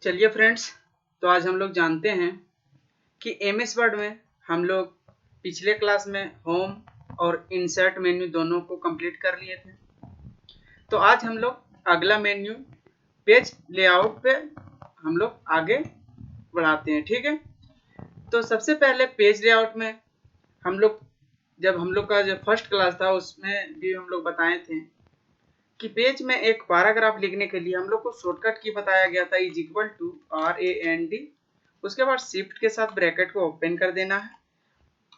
चलिए फ्रेंड्स, तो आज हम लोग जानते हैं कि एमएस वर्ड में हम लोग पिछले क्लास में होम और इंसर्ट मेन्यू दोनों को कंप्लीट कर लिए थे। तो आज हम लोग अगला मेन्यू पेज लेआउट पे हम लोग आगे बढ़ाते हैं। ठीक है, तो सबसे पहले पेज लेआउट में हम लोग जब हम लोग का जो फर्स्ट क्लास था उसमें भी हम लोग बताए थे कि पेज में एक पैराग्राफ लिखने के लिए हम लोग को शॉर्टकट की बताया गया था इज इक्वल टू RAND। उसके बाद शिफ्ट के साथ ब्रैकेट को ओपन कर देना है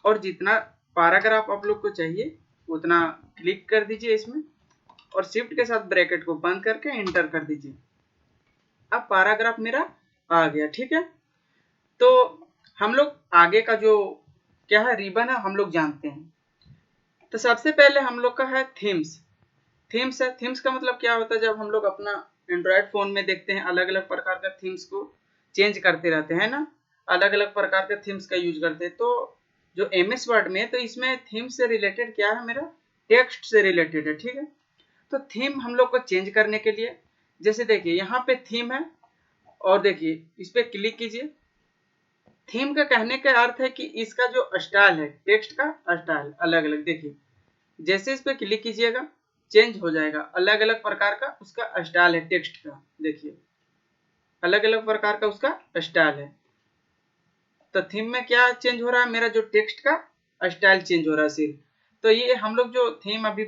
और जितना पैराग्राफ आप लोग को चाहिए उतना क्लिक कर दीजिए इसमें और शिफ्ट के साथ ब्रैकेट को बंद करके एंटर कर दीजिए। अब पैराग्राफ मेरा आ गया। ठीक है, तो हम लोग आगे का जो क्या है रिबन है हम लोग जानते हैं। तो सबसे पहले हम लोग का है थीम्स। थीम्स है, थीम्स का मतलब क्या होता है, जब हम लोग अपना एंड्रॉयड फोन में देखते हैं अलग अलग प्रकार का थीम्स को चेंज करते रहते हैं ना, अलग अलग प्रकार के थीम्स का यूज करते हैं। तो जो एमएस वर्ड में तो इसमें थीम्स से रिलेटेड क्या है, मेरा टेक्स्ट से रिलेटेड है। ठीक है, तो थीम हम लोग को चेंज करने के लिए जैसे देखिए यहाँ पे थीम है और देखिए इस पे क्लिक कीजिए। थीम का कहने का अर्थ है कि इसका जो स्टाइल है, टेक्स्ट का स्टाइल अलग अलग, देखिए जैसे इस पे क्लिक कीजिएगा चेंज हो जाएगा, अलग अलग प्रकार का उसका स्टाइल है टेक्स्ट का। देखिए अलग अलग प्रकार का उसका स्टाइल है। तो थीम में क्या चेंज हो रहा है, मेरा जो टेक्स्ट का स्टाइल चेंज हो रहा है सिर्फ। तो ये हम लोग जो थीम अभी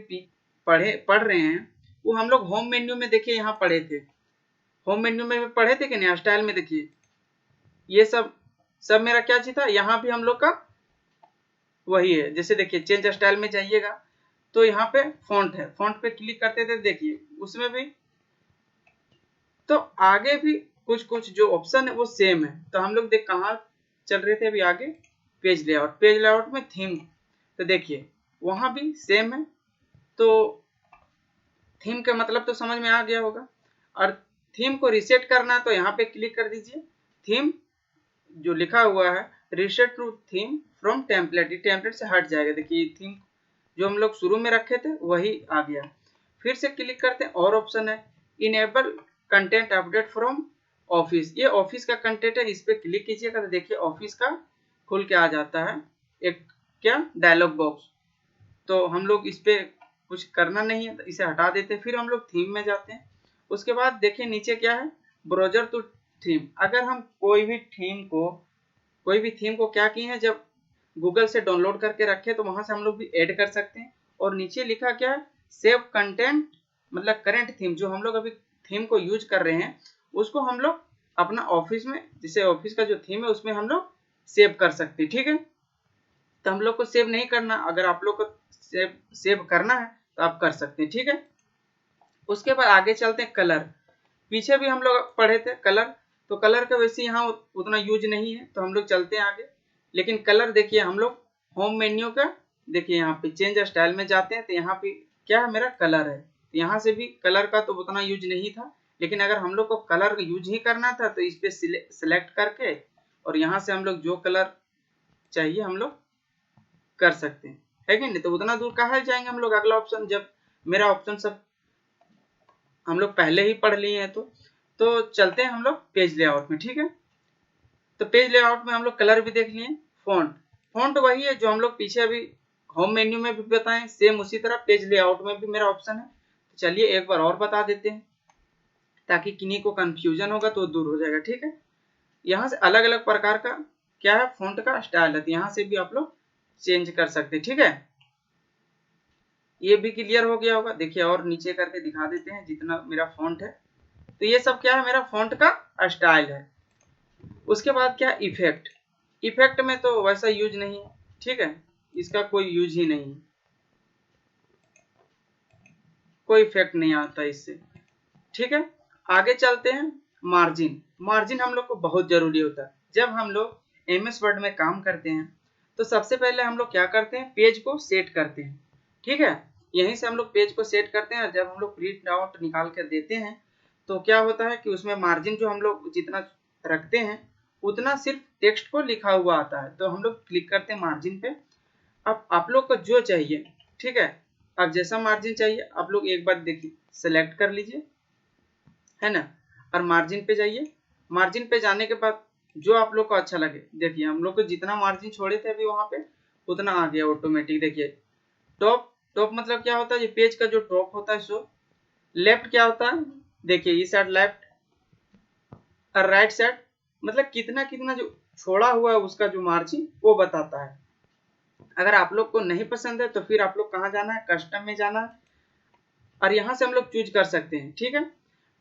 पढ़ रहे हैं वो हम लोग होम मेन्यू में देखिए यहाँ पढ़े थे। होम मेन्यू में पढ़े थे कि नहीं, स्टाइल में देखिए ये सब मेरा क्या चीज था, यहाँ भी हम लोग का वही है। जैसे देखिए चेंज स्टाइल में जाइएगा तो यहाँ पे फॉन्ट है, फॉन्ट पे क्लिक करते थे, देखिए उसमें भी तो आगे भी कुछ कुछ जो ऑप्शन है वो सेम है। तो हम लोग देख कहाँ चल रहे थे अभी आगे, पेज लेआउट। पेज लेआउट में थीम, तो देखिए वहां भी सेम है। तो थीम का मतलब तो समझ में आ गया होगा। और थीम को रीसेट करना है तो यहाँ पे क्लिक कर दीजिए। थीम जो लिखा हुआ है reset to theme from template, ये टेम्पलेट से हट जाएगा। देखिए थीम जो हम लोग शुरू में रखे थे वही आ गया। फिर से क्लिक करते हैं और ऑप्शन है enable content update from office. ये ऑफिस का कंटेंट है, इस पे क्लिक कीजिएगा तो देखिए ऑफिस का खुल के आ जाता है एक क्या डायलॉग बॉक्स। तो हम लोग इस पे कुछ करना नहीं है तो इसे हटा देते हैं। फिर हम लोग थीम में जाते हैं। उसके बाद देखिए नीचे क्या है, ब्राउजर टू थीम। अगर हम कोई भी थीम को क्या किए हैं, जब गूगल से डाउनलोड करके रखे तो वहां से हम लोग भी ऐड कर सकते हैं। और नीचे लिखा क्या है, सेव कंटेंट, मतलब करंट थीम जो हम लोग अभी थीम को यूज कर रहे हैं उसको हम लोग अपना ऑफिस में, जैसे ऑफिस का जो थीम है उसमें हम लोग सेव कर सकते हैं। ठीक है, तो हम लोग को सेव नहीं करना, अगर आप लोग को सेव करना है तो आप कर सकते हैं। ठीक है, उसके बाद आगे चलते हैं कलर। पीछे भी हम लोग पढ़े थे कलर, तो कलर का वैसे यहाँ उतना यूज नहीं है तो हम लोग चलते हैं आगे। लेकिन कलर देखिए हम लोग होम मेन्यू का देखिए यहाँ पे चेंज स्टाइल में जाते हैं तो यहाँ पे क्या है, मेरा कलर है। यहाँ से भी कलर का तो उतना यूज नहीं था, लेकिन अगर हम लोग को कलर यूज ही करना था तो इस पे सिलेक्ट करके और यहाँ से हम लोग जो कलर चाहिए हम लोग कर सकते हैं, है कि नहीं। तो उतना दूर कहाँ जाएंगे हम लोग, अगला ऑप्शन, जब मेरा ऑप्शन सब हम लोग पहले ही पढ़ लिए हैं। तो चलते हैं हम लोग पेज लेआउट में। ठीक है, तो पेज लेआउट में हम लोग कलर भी देख लिए। फॉन्ट वही है जो हम लोग पीछे अभी होम मेन्यू में भी बताएं, सेम उसी तरह पेज लेआउट में भी मेरा ऑप्शन है। तो चलिए एक बार और बता देते हैं ताकि किन्हीं को कंफ्यूजन होगा तो दूर हो जाएगा। ठीक है, यहाँ से अलग अलग प्रकार का क्या है फॉन्ट का स्टाइल है, तो यहाँ से भी आप लोग चेंज कर सकते हैं। ठीक है, ये भी क्लियर हो गया होगा। देखिए और नीचे करके दिखा देते हैं जितना मेरा फॉन्ट है। तो ये सब क्या है, मेरा फॉन्ट का स्टाइल है। उसके बाद क्या, इफेक्ट। इफेक्ट में तो वैसा यूज नहीं है। ठीक है, इसका कोई यूज ही नहीं है, कोई इफेक्ट नहीं आता इससे। ठीक है, आगे चलते हैं। मार्जिन। मार्जिन हम लोग को बहुत जरूरी होता है जब हम लोग एमएस वर्ड में काम करते हैं। तो सबसे पहले हम लोग क्या करते हैं, पेज को सेट करते हैं। ठीक है, यहीं से हम लोग पेज को सेट करते हैं। जब हम लोग प्रिंट आउट निकाल कर देते हैं तो क्या होता है कि उसमें मार्जिन जो हम लोग जितना रखते हैं उतना सिर्फ टेक्स्ट को लिखा हुआ आता है। तो हम लोग क्लिक करते हैं मार्जिन पे। अब आप लोग को जो चाहिए, ठीक है, अब जैसा मार्जिन चाहिए आप लोग एक बार देखिए सेलेक्ट कर लीजिए, है ना, और मार्जिन पे जाइए मार्जिन पे जाने के बाद जो आप लोग को अच्छा लगे, देखिए हम लोग को जितना मार्जिन छोड़े थे अभी वहां पे उतना आ गया ऑटोमेटिक। देखिए टॉप, टॉप मतलब क्या होता है, ये पेज का जो टॉप होता है सो। लेफ्ट क्या होता है, देखिए इस साइड लेफ्ट और राइट साइड मतलब कितना कितना जो छोड़ा हुआ है उसका जो मार्जिन वो बताता है। अगर आप लोग को नहीं पसंद है तो फिर आप लोग कहाँ जाना है, कस्टम में जाना है और यहाँ से हम लोग चूज कर सकते हैं। ठीक है,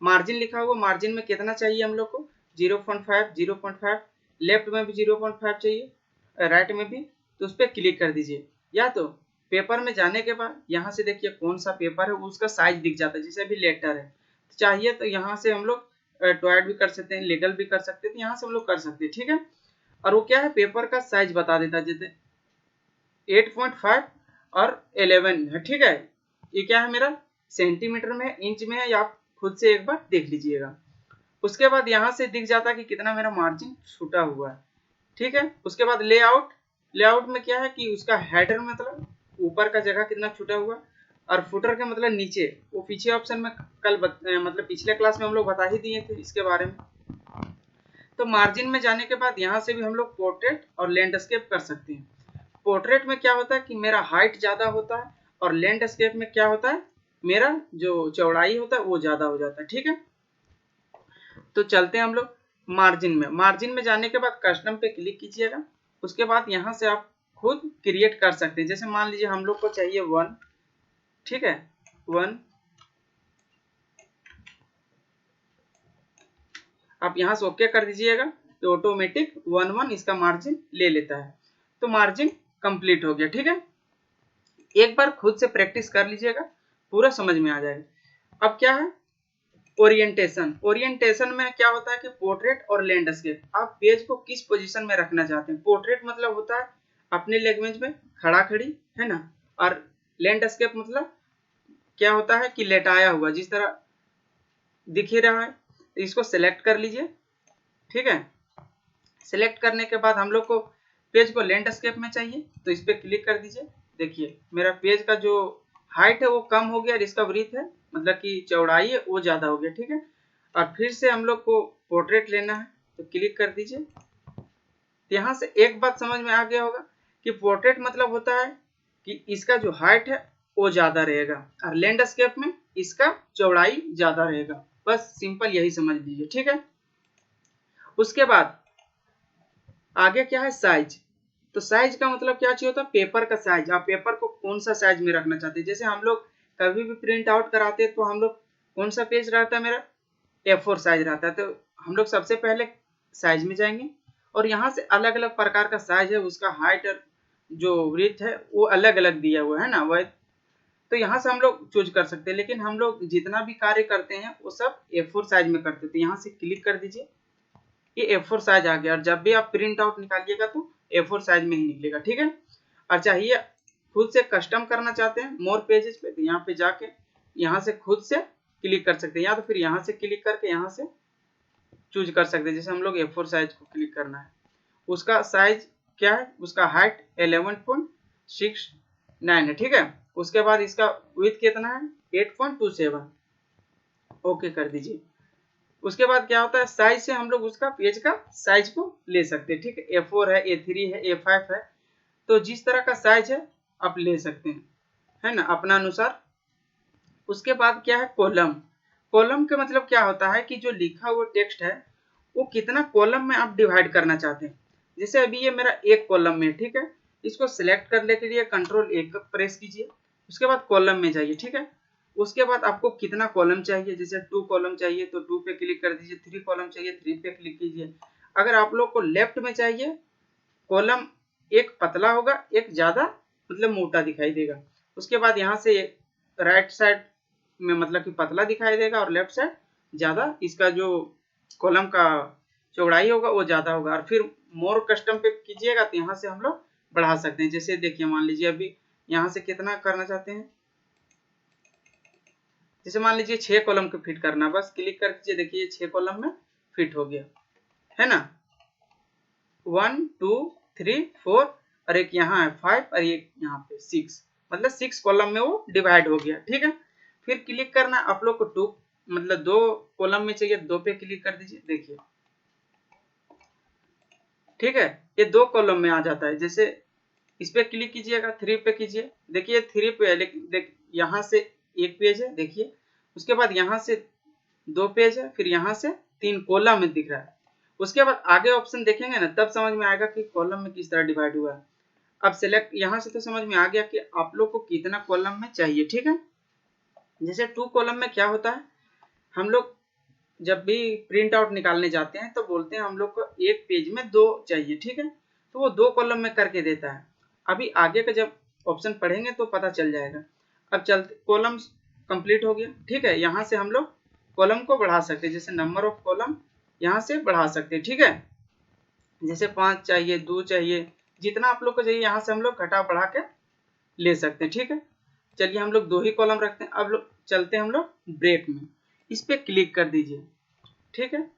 मार्जिन लिखा हुआ, मार्जिन में कितना चाहिए हम लोग को, 0.5, 0.5, लेफ्ट में भी 0.5 चाहिए, राइट में भी, तो उस पर क्लिक कर दीजिए। या तो पेपर में जाने के बाद यहाँ से देखिए कौन सा पेपर है उसका साइज दिख जाता है, जैसे अभी लेटर है, चाहिए तो यहाँ से हम लोग टॉयड भी कर सकते हैं, लीगल भी कर सकते हैं, तो यहाँ से हम लोग कर सकते हैं। ठीक है, और वो क्या है, पेपर का साइज बता देता है, जैसे 8.5 और 11 है। ठीक है, ये क्या है मेरा सेंटीमीटर में, इंच में है, या आप खुद से एक बार देख लीजिएगा। उसके बाद यहाँ से दिख जाता है कि कितना मेरा मार्जिन छूटा हुआ है। ठीक है, उसके बाद लेआउट, लेआउट में क्या है कि उसका हेडर मतलब ऊपर का जगह कितना छूटा हुआ, और फुटर का मतलब नीचे, वो पीछे ऑप्शन में कल मतलब पिछले क्लास में हम लोग बता ही दिए थे इसके बारे में। तो मार्जिन में जाने के बाद यहाँ से भी हम लोग पोर्ट्रेट और लैंडस्केप कर सकते हैं। पोर्ट्रेट में क्या होता है कि मेरा हाइट ज्यादा होता है, और लैंडस्केप में क्या होता है, मेरा जो चौड़ाई होता है वो ज्यादा हो जाता है। ठीक है, तो चलते हैं हम लोग मार्जिन में। मार्जिन में जाने के बाद कस्टम पे क्लिक कीजिएगा। उसके बाद यहाँ से आप खुद क्रिएट कर सकते हैं। जैसे मान लीजिए हम लोग को चाहिए 1, ठीक है 1, आप यहाँ से ओके कर दीजिएगा तो ऑटोमेटिक 1 इसका मार्जिन ले लेता है। तो मार्जिन कंप्लीट हो गया। ठीक है, एक बार खुद से प्रैक्टिस कर लीजिएगा, पूरा समझ में आ जाएगा। अब क्या है ओरिएंटेशन, ओरिएंटेशन में क्या होता है कि पोर्ट्रेट और लैंडस्केप, आप पेज को किस पोजीशन में रखना चाहते हैं। पोर्ट्रेट मतलब होता है अपने लैंग्वेज में खड़ा खड़ी, है ना, और लैंडस्केप मतलब क्या होता है कि लेटाया हुआ, जिस तरह दिख ही रहा है। इसको सिलेक्ट कर लीजिए। ठीक है, सिलेक्ट करने के बाद हम लोग को पेज को लैंडस्केप में चाहिए तो इस पर क्लिक कर दीजिए। देखिए मेरा पेज का जो हाइट है वो कम हो गया और इसका ब्रीथ है मतलब कि चौड़ाई है वो ज्यादा हो गया। ठीक है, और फिर से हम लोग को पोर्ट्रेट लेना है तो क्लिक कर दीजिए। यहाँ से एक बात समझ में आ गया होगा कि पोर्ट्रेट मतलब होता है कि इसका जो हाइट है वो ज्यादा रहेगा, और लैंडस्केप में इसका चौड़ाई ज्यादा रहेगा। बस सिंपल यही समझ लीजिए। ठीक है, उसके बाद आगे क्या है साइज। तो साइज का मतलब क्या चाहिए होता है, पेपर का साइज। आप पेपर को कौन सा साइज में रखना चाहते हैं। जैसे हम लोग कभी भी प्रिंट आउट कराते हैं तो हम लोग कौन सा पेज रहता है, मेरा A4 साइज रहता है। तो हम लोग सबसे पहले साइज में जाएंगे और यहाँ से अलग अलग प्रकार का साइज है, उसका हाइट और जो विड्थ है वो अलग अलग दिया हुआ है ना, वह तो यहाँ से हम लोग चूज कर सकते हैं। लेकिन हम लोग जितना भी कार्य करते हैं वो सब A4 साइज में करते हैं। तो यहाँ से क्लिक कर दीजिए, ये A4 साइज आ गया, और जब भी आप प्रिंट आउट निकालिएगा तो A4 साइज में ही निकलेगा। ठीक है, और चाहिए खुद से कस्टम करना चाहते हैं मोर पेजेस पे तो यहाँ पे जाके यहाँ से खुद से क्लिक कर सकते हैं, या तो फिर यहाँ से क्लिक करके यहाँ से चूज कर सकते हैं। जैसे हम लोग A4 साइज को क्लिक करना है, उसका साइज क्या है, उसका हाइट 11.69 है। ठीक है, उसके बाद इसका विड्थ कितना है 8.27, ओके कर दीजिए। उसके बाद क्या होता है साइज से हम लोग उसका पेज का साइज को ले सकते हैं। ठीक है, A4 है, A3 है, A5 है, तो जिस तरह का साइज है आप ले सकते हैं, है ना, अपना अनुसार। उसके बाद क्या है कॉलम। कॉलम का मतलब क्या होता है कि जो लिखा हुआ टेक्स्ट है वो कितना कॉलम में आप डिवाइड करना चाहते हैं। जैसे अभी ये मेरा एक कॉलम में, ठीक है, इसको सिलेक्ट करने के लिए Ctrl+A प्रेस कीजिए। उसके बाद कॉलम में जाइए। ठीक है, उसके बाद आपको कितना कॉलम चाहिए, जैसे 2 कॉलम चाहिए तो 2 पे क्लिक कर दीजिए, 3 कॉलम चाहिए 3 पे क्लिक कीजिए। अगर आप लोग को लेफ्ट में चाहिए कॉलम, एक पतला होगा एक ज्यादा मतलब मोटा दिखाई देगा। उसके बाद यहाँ से राइट साइड में मतलब कि पतला दिखाई देगा और लेफ्ट साइड ज्यादा, इसका जो कॉलम का चौड़ाई होगा वो ज्यादा होगा। और फिर मोर कस्टम पे कीजिएगा तो यहाँ से हम लोग बढ़ा सकते हैं। जैसे देखिए मान लीजिए अभी यहाँ से कितना करना चाहते हैं, जैसे मान लीजिए 6 कॉलम को फिट करना, बस क्लिक कर दीजिए। देखिए 6 कॉलम में फिट हो गया, है ना, 1 2 3 4 और एक यहाँ है 5 और एक यहाँ पे 6, मतलब 6 कॉलम में वो डिवाइड हो गया। ठीक है, फिर क्लिक करना आप लोग को 2 मतलब 2 कॉलम में चाहिए 2 पे क्लिक कर दीजिए। देखिए ठीक है, ये 2 कॉलम में आ जाता है। जैसे इस पे क्लिक कीजिएगा, 3 पे कीजिए, देखिए 3 पे है, लेकिन देख यहाँ से 1 पेज है, देखिए उसके बाद यहाँ से 2 पेज है, फिर यहाँ से 3 कॉलम में दिख रहा है। उसके बाद आगे ऑप्शन देखेंगे ना, तब समझ में आएगा कि कॉलम में किस तरह डिवाइड हुआ है। अब सेलेक्ट यहाँ से तो समझ में आ गया कि आप लोग को कितना कॉलम में चाहिए। ठीक है, जैसे 2 कॉलम में क्या होता है, हम लोग जब भी प्रिंट आउट निकालने जाते हैं तो बोलते हैं हम लोग को एक पेज में 2 चाहिए। ठीक है, तो वो 2 कॉलम में करके देता है। अभी आगे का जब ऑप्शन पढ़ेंगे तो पता चल जाएगा। अब चलते, कॉलम कंप्लीट हो गया। ठीक है, यहाँ से हम लोग कॉलम को बढ़ा सकते हैं, जैसे नंबर ऑफ कॉलम यहाँ से बढ़ा सकते हैं। ठीक है, जैसे 5 चाहिए, 2 चाहिए, जितना आप लोग को चाहिए यहाँ से हम लोग घटा बढ़ा के ले सकते हैं। ठीक है, चलिए हम लोग 2 ही कॉलम रखते हैं। अब लोग चलते हैं हम लोग ब्रेक में, इस पे क्लिक कर दीजिए। ठीक है,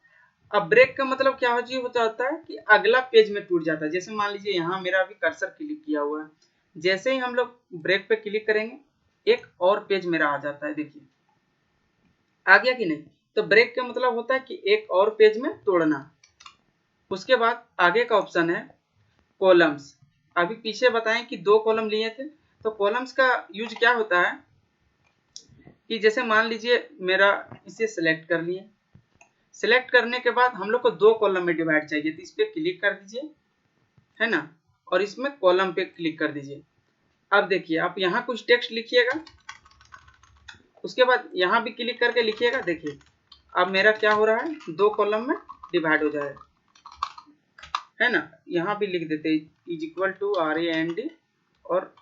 अब ब्रेक का मतलब क्या होता है कि अगला पेज में टूट जाता है। जैसे मान लीजिए यहाँ मेरा अभी कर्सर क्लिक किया हुआ है, जैसे ही हम लोग ब्रेक पे क्लिक करेंगे एक और पेज मेरा आ जाता है। देखिए आ गया कि नहीं। तो ब्रेक का मतलब होता है कि एक और पेज में तोड़ना। उसके बाद आगे का ऑप्शन है कॉलम्स। अभी पीछे बताएं कि 2 कॉलम लिए थे, तो कॉलम्स का यूज क्या होता है कि जैसे मान लीजिए मेरा इसे सिलेक्ट कर लिए, सिलेक्ट करने के बाद हम लोग को 2 कॉलम में डिवाइड चाहिए, तो इस पे क्लिक कर दीजिए, है ना, और इसमें कॉलम पे क्लिक कर दीजिए। अब देखिए आप यहाँ कुछ टेक्स्ट लिखिएगा, उसके बाद यहाँ भी क्लिक करके लिखिएगा। देखिए अब मेरा क्या हो रहा है, 2 कॉलम में डिवाइड हो जाएगा, है ना। यहाँ भी लिख देते इज इक्वल टू RAND, और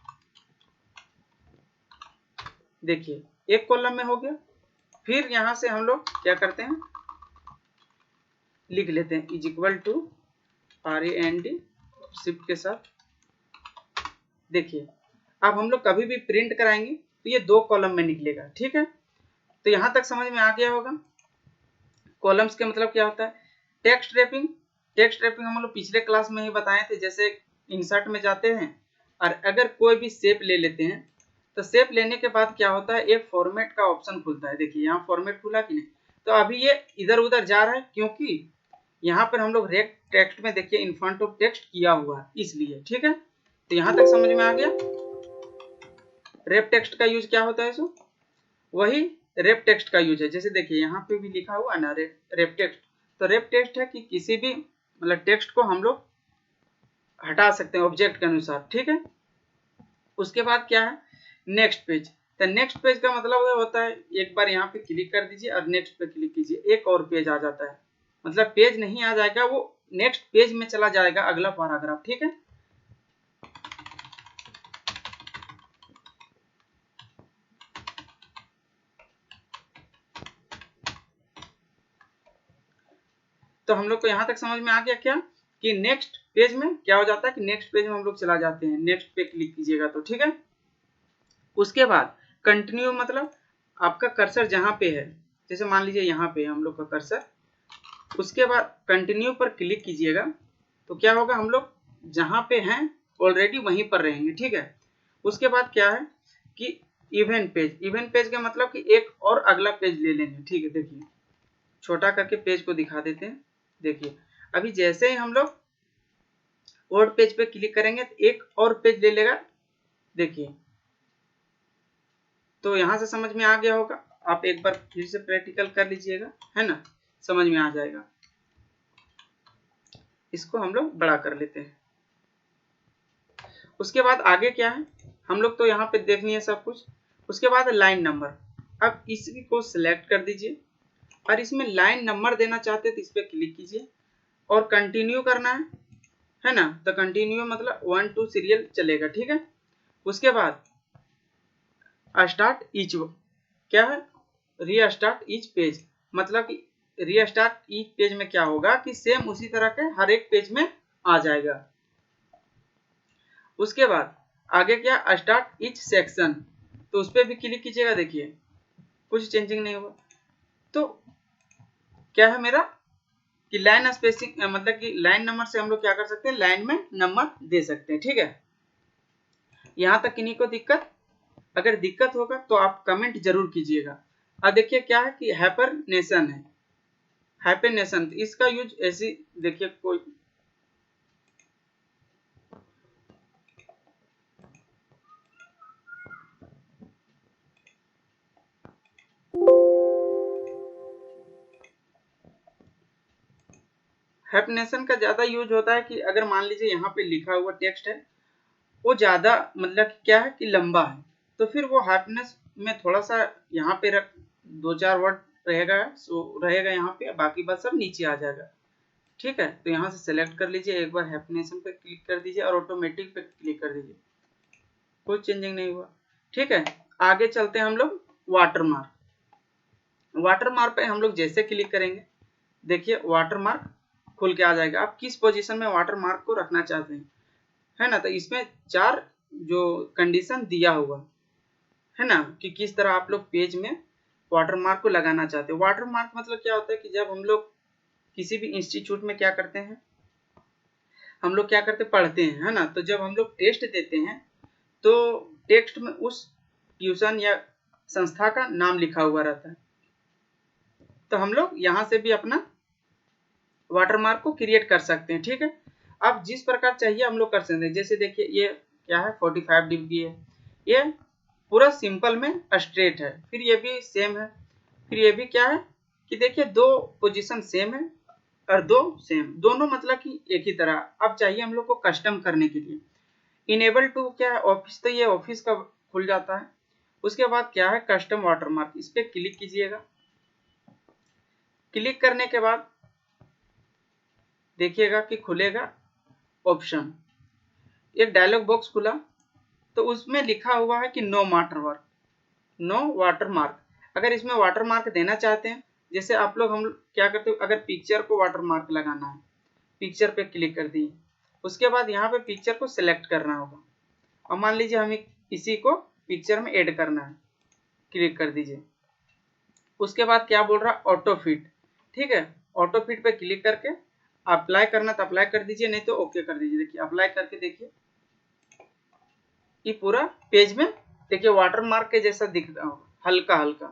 देखिए एक कॉलम में हो गया। फिर यहाँ से हम लोग क्या करते हैं, लिख लेते हैं is equal to RAND shift के साथ। देखिए अब हम लोग कभी भी प्रिंट कराएंगे तो ये 2 कॉलम में निकलेगा। ठीक है, तो यहाँ तक समझ में आ गया होगा। कॉलम्स के मतलब क्या होता है, टेक्स्ट रैपिंग। टेक्स्ट रैपिंग हम लोग पिछले क्लास में ही बताए थे। जैसे इंसर्ट में जाते हैं और अगर कोई भी शेप ले लेते हैं, तो शेप लेने के बाद क्या होता है, एक फॉर्मेट का ऑप्शन खुलता है। देखिए यहाँ फॉर्मेट खुला कि नहीं, तो अभी ये इधर उधर जा रहा है क्योंकि यहाँ पर हम लोग रेक्ट टेक्स्ट में देखिए इन फ्रंट ऑफ टेक्स्ट किया हुआ है, इसलिए। ठीक है, तो यहाँ तक समझ में आ गया। रेप टेक्स्ट का यूज क्या होता है, सो वही रेप टेक्स्ट का यूज है। जैसे देखिए यहाँ पे भी लिखा हुआ है ना रेप टेक्स्ट, तो रेप टेक्स्ट है कि किसी भी मतलब टेक्स्ट को हम लोग हटा सकते हैं ऑब्जेक्ट के अनुसार। ठीक है, उसके बाद क्या है, नेक्स्ट पेज। तो नेक्स्ट पेज का मतलब ये होता है, एक बार यहाँ पे क्लिक कर दीजिए और नेक्स्ट पे क्लिक कीजिए, एक और पेज आ जाता है। मतलब पेज नहीं आ जाएगा, वो नेक्स्ट पेज में चला जाएगा, अगला पैराग्राफ। ठीक है, तो हम लोग को यहाँ तक समझ में आ गया क्या कि नेक्स्ट पेज में क्या हो जाता है कि नेक्स्ट पेज में हम लोग चला जाते हैं। नेक्स्ट पे क्लिक कीजिएगा तो। ठीक है, उसके बाद कंटिन्यू मतलब आपका कर्सर जहां पे है, जैसे मान लीजिए यहाँ पे हम लोग का कर्सर, उसके बाद कंटिन्यू पर क्लिक कीजिएगा तो क्या होगा, हम लोग जहां पे हैं ऑलरेडी वहीं पर रहेंगे। ठीक है, उसके बाद क्या है कि इवेंट पेज। इवेंट पेज का मतलब कि एक और अगला पेज ले लेंगे। ठीक है, देखिए छोटा करके पेज को दिखा देते हैं। देखिए अभी जैसे ही हम लोग और पेज पे क्लिक करेंगे तो एक और पेज ले लेगा। देखिए तो यहां से समझ में आ गया होगा। आप एक बार फिर से प्रैक्टिकल कर लीजिएगा, है ना, समझ में आ जाएगा। इसको हम लोग बड़ा कर लेते हैं। उसके बाद आगे क्या है, हम लोग तो यहाँ पे देख लिए सब कुछ। उसके बाद लाइन नंबर। अब इसी को सिलेक्ट कर दीजिए और इसमें लाइन नंबर देना चाहते हैं तो इस पर क्लिक कीजिए और कंटिन्यू करना है ना। तो कंटिन्यू मतलब 1 2 सीरियल चलेगा। ठीक है, उसके बाद स्टार्ट ईच क्या है, रीस्टार्ट ईच पेज। मतलब कि रीस्टार्ट ईच पेज में क्या होगा कि सेम उसी तरह के हर एक पेज में आ जाएगा। उसके बाद आगे क्या, स्टार्ट ईच सेक्शन, तो उस पर भी क्लिक कीजिएगा। देखिए कुछ चेंजिंग नहीं हुआ। तो क्या है मेरा कि लाइन स्पेसिंग मतलब कि लाइन नंबर से हम लोग क्या कर सकते हैं, लाइन में नंबर दे सकते हैं। ठीक है, यहां तक किन्हीं को दिक्कत, अगर दिक्कत होगा तो आप कमेंट जरूर कीजिएगा। अब देखिए क्या है कि हाइपरनेशन है, हाइपरनेशन इसका यूज ऐसी देखिए कोई हाइफनेशन का ज़्यादा यूज होता है कि अगर मान लीजिए यहाँ पे लिखा हुआ टेक्स्ट है वो ज़्यादा मतलब क्या है कि लंबा है, तो फिर वो हाइफनेस में थोड़ा सा यहाँ पे रख 2-4 वर्ड रहेगा, सो रहेगा यहाँ पे, बाकी बात सब नीचे आ जाएगा। ठीक है, तो यहाँ से सेलेक्ट कर लीजिए, एक बार हाइफनेशन पे क्लिक कर दीजिए और ऑटोमेटिक पे क्लिक कर दीजिए, कोई चेंजिंग नहीं हुआ। ठीक है, आगे चलते हैं हम लोग वाटरमार्क। वाटरमार्क पे हम लोग जैसे क्लिक करेंगे देखिए वाटरमार्क खुल के आ जाएगा। आप किस पोजीशन में वाटरमार्क को रखना चाहते हैं, है ना, तो इसमें 4 जो कंडीशन दिया हुआ है ना कि किस तरह आप लोग पेज में वाटरमार्क को लगाना चाहते हैं। वाटरमार्क मतलब क्या होता है कि जब हम लोग किसी भी इंस्टीट्यूट में क्या करते हैं, हम लोग क्या करते पढ़ते हैं, है ना, तो जब हम लोग टेस्ट देते हैं तो टेक्स्ट में उस ट्यूशन या संस्था का नाम लिखा हुआ रहता है, तो हम लोग यहाँ से भी अपना वाटरमार्क को क्रिएट कर सकते हैं। ठीक है, आप जिस प्रकार चाहिए हम लोग कर सकते हैं। जैसे देखिए ये क्या है 45 डिग्री है, ये पूरा सिंपल में स्ट्रेट है, फिर ये भी सेम है, फिर ये भी क्या है कि देखिए 2 पोजीशन सेम है और 2 सेम, दोनों मतलब कि एक ही तरह। अब चाहिए हम लोग को कस्टम करने के लिए इनेबल टू क्या है ऑफिस, तो ये ऑफिस का खुल जाता है। उसके बाद क्या है कस्टम वाटरमार्क, इस पर क्लिक कीजिएगा। क्लिक करने के बाद देखिएगा कि खुलेगा ऑप्शन, एक डायलॉग बॉक्स खुला, तो उसमें लिखा हुआ है कि नो वाटरमार्क, नो वाटरमार्क। अगर इसमें वाटरमार्क देना चाहते हैं, जैसे आप लोग हम क्या करते हो, अगर पिक्चर को वाटरमार्क लगाना है, पिक्चर पे क्लिक कर दिए, उसके बाद यहाँ पे पिक्चर को सिलेक्ट करना होगा और मान लीजिए हमें इसी को पिक्चर में ऐड करना है, क्लिक कर दीजिए। उसके बाद क्या बोल रहा है ऑटो फिट। ठीक है, ऑटो फिट पे क्लिक करके अप्लाई करना तो अप्लाई कर दीजिए, नहीं तो ओके कर दीजिए। देखिए अप्लाई करके देखिए ये पूरा पेज में देखिए वाटरमार्क के जैसा दिख रहा होगा, हल्का हल्का।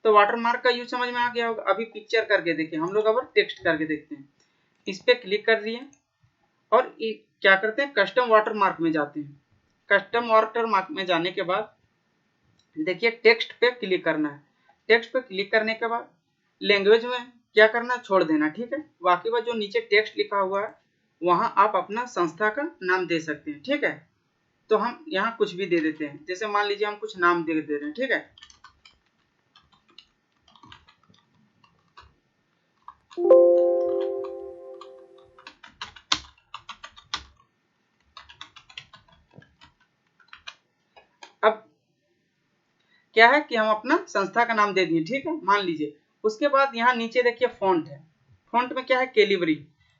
तो वाटरमार्क का यूज समझ में आ गया होगा। अभी पिक्चर करके देखिए, हम लोग अब टेक्स्ट करके देखते हैं। इस पे क्लिक कर दिए और क्या करते हैं कस्टम वाटरमार्क में जाते हैं। कस्टम वाटरमार्क में जाने के बाद देखिए टेक्स्ट पे क्लिक करना है। टेक्स्ट पे क्लिक करने के बाद लैंग्वेज में क्या करना छोड़ देना। ठीक है, बाकी बात जो नीचे टेक्स्ट लिखा हुआ है वहां आप अपना संस्था का नाम दे सकते हैं। ठीक है, तो हम यहाँ कुछ भी दे देते हैं, जैसे मान लीजिए हम कुछ नाम दे रहे हैं। ठीक है, अब क्या है कि हम अपना संस्था का नाम दे दिए। ठीक है, मान लीजिए। उसके बाद यहाँ नीचे देखिए फॉन्ट है, फॉन्ट में क्या है कैलिबरी,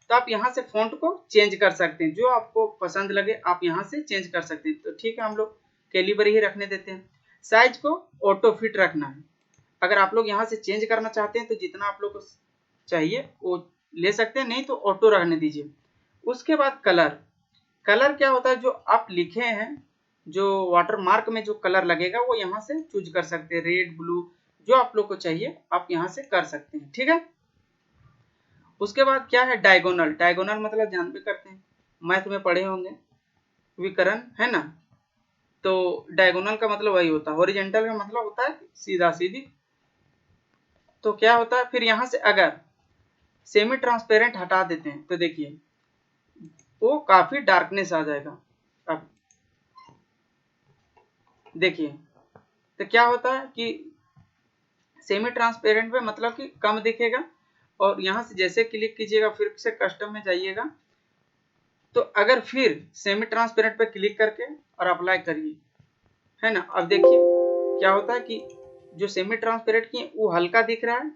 तो आप यहाँ से फॉन्ट को चेंज कर सकते हैं, जो आपको पसंद लगे आप यहाँ से चेंज कर सकते हैं। तो ठीक है, हम लोग कैलिबरी ही रखने देते हैं। साइज को ऑटो फिट रखना है। अगर आप लोग यहाँ से चेंज करना चाहते हैं तो जितना आप लोग को चाहिए वो ले सकते हैं, नहीं तो ऑटो रहने दीजिए। उसके बाद कलर, कलर क्या होता है जो आप लिखे हैं, जो वाटरमार्क में जो कलर लगेगा वो यहाँ से चूज कर सकते हैं, रेड ब्लू जो आप लोग को चाहिए आप यहाँ से कर सकते हैं। ठीक है, उसके बाद क्या है डायगोनल। डायगोनल मतलब जानते करते हैं, मैथ में पढ़े होंगे विकर्ण, है ना, तो डायगोनल का मतलब वही होता है। हॉरिजॉन्टल का मतलब होता है सीधा सीधी। तो क्या होता है फिर यहाँ से अगर सेमी ट्रांसपेरेंट हटा देते हैं तो देखिए वो काफी डार्कनेस आ जाएगा। अब देखिए तो क्या होता है कि सेमी ट्रांसपेरेंट में मतलब कि कम दिखेगा, और यहाँ से जैसे क्लिक कीजिएगा फिर से कस्टम में जाइएगा, तो अगर फिर सेमी ट्रांसपेरेंट पे क्लिक करके और अप्लाई करिए, है ना, अब देखिए क्या होता है कि जो सेमी ट्रांसपेरेंट की वो हल्का दिख रहा है,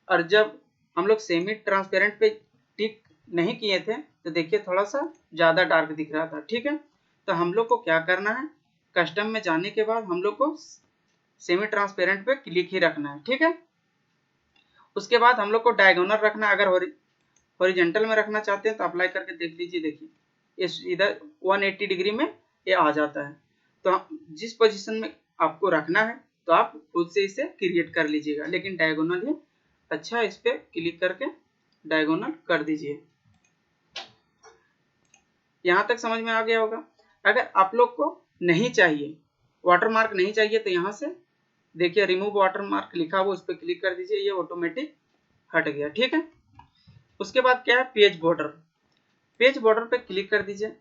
और जब हम लोग सेमी ट्रांसपेरेंट पे टिक नहीं किए थे तो देखिए थोड़ा सा ज़्यादा डार्क दिख रहा था। ठीक है, तो हम लोग को क्या करना है कस्टम में जाने के बाद हम लोग को सेमी ट्रांसपेरेंट पे क्लिक ही रखना है। ठीक है, उसके बाद हम लोग को डायगोनल रखना है। अगर हॉरिजॉन्टल में रखना चाहते हैं तो अप्लाई करके देख लीजिए, देखिए इस इधर 180 डिग्री में ये आ जाता है। तो जिस पोजीशन में आपको रखना है तो आप खुद से इसे क्रिएट कर लीजिएगा, लेकिन डायगोनल ही अच्छा, इस पे क्लिक करके डायगोनल कर दीजिए। यहाँ तक समझ में आ गया होगा। अगर आप लोग को नहीं चाहिए वाटरमार्क नहीं चाहिए तो यहाँ से देखिए रिमूव वाटरमार्क लिखा हुआ उस पर क्लिक कर दीजिए, ये ऑटोमेटिक हट गया। ठीक है, उसके बाद क्या है, पेज बॉर्डर। पेज बॉर्डर पे क्लिक कर दीजिए,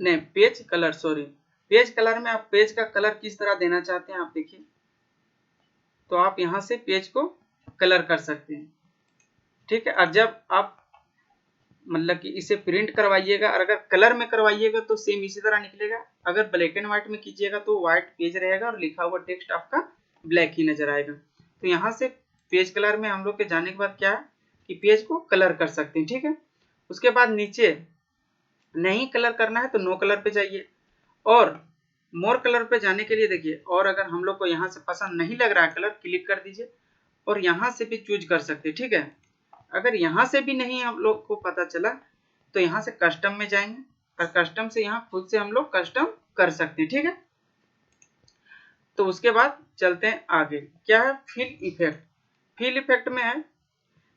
नहीं page colour, sorry page colour में आप पेज का कलर किस तरह देना चाहते हैं आप देखिए, तो आप यहां से पेज को कलर कर सकते हैं, ठीक है। और जब आप मतलब कि इसे प्रिंट करवाइएगा, और अगर कलर में करवाइएगा तो सेम इसी तरह निकलेगा। अगर ब्लैक एंड व्हाइट में कीजिएगा तो व्हाइट पेज रहेगा और लिखा हुआ टेक्स्ट आपका ब्लैक ही नजर आएगा। तो यहाँ से पेज कलर में हम लोग के जाने के बाद क्या है कि पेज को कलर कर सकते हैं, ठीक है। उसके बाद नीचे नहीं कलर करना है तो नो कलर पे जाइए, और मोर कलर पे जाने के लिए देखिए, और अगर हम लोग को यहाँ से पसंद नहीं लग रहा है कलर, क्लिक कर दीजिए और यहाँ से भी चूज कर सकते हैं, ठीक है। अगर यहाँ से भी नहीं हम लोग को पता चला तो यहाँ से कस्टम में जाएंगे, और कस्टम से यहाँ खुद से हम लोग कस्टम कर सकते हैं, ठीक है। तो उसके बाद चलते हैं आगे, क्या है फिल इफेक्ट। फिल इफेक्ट में है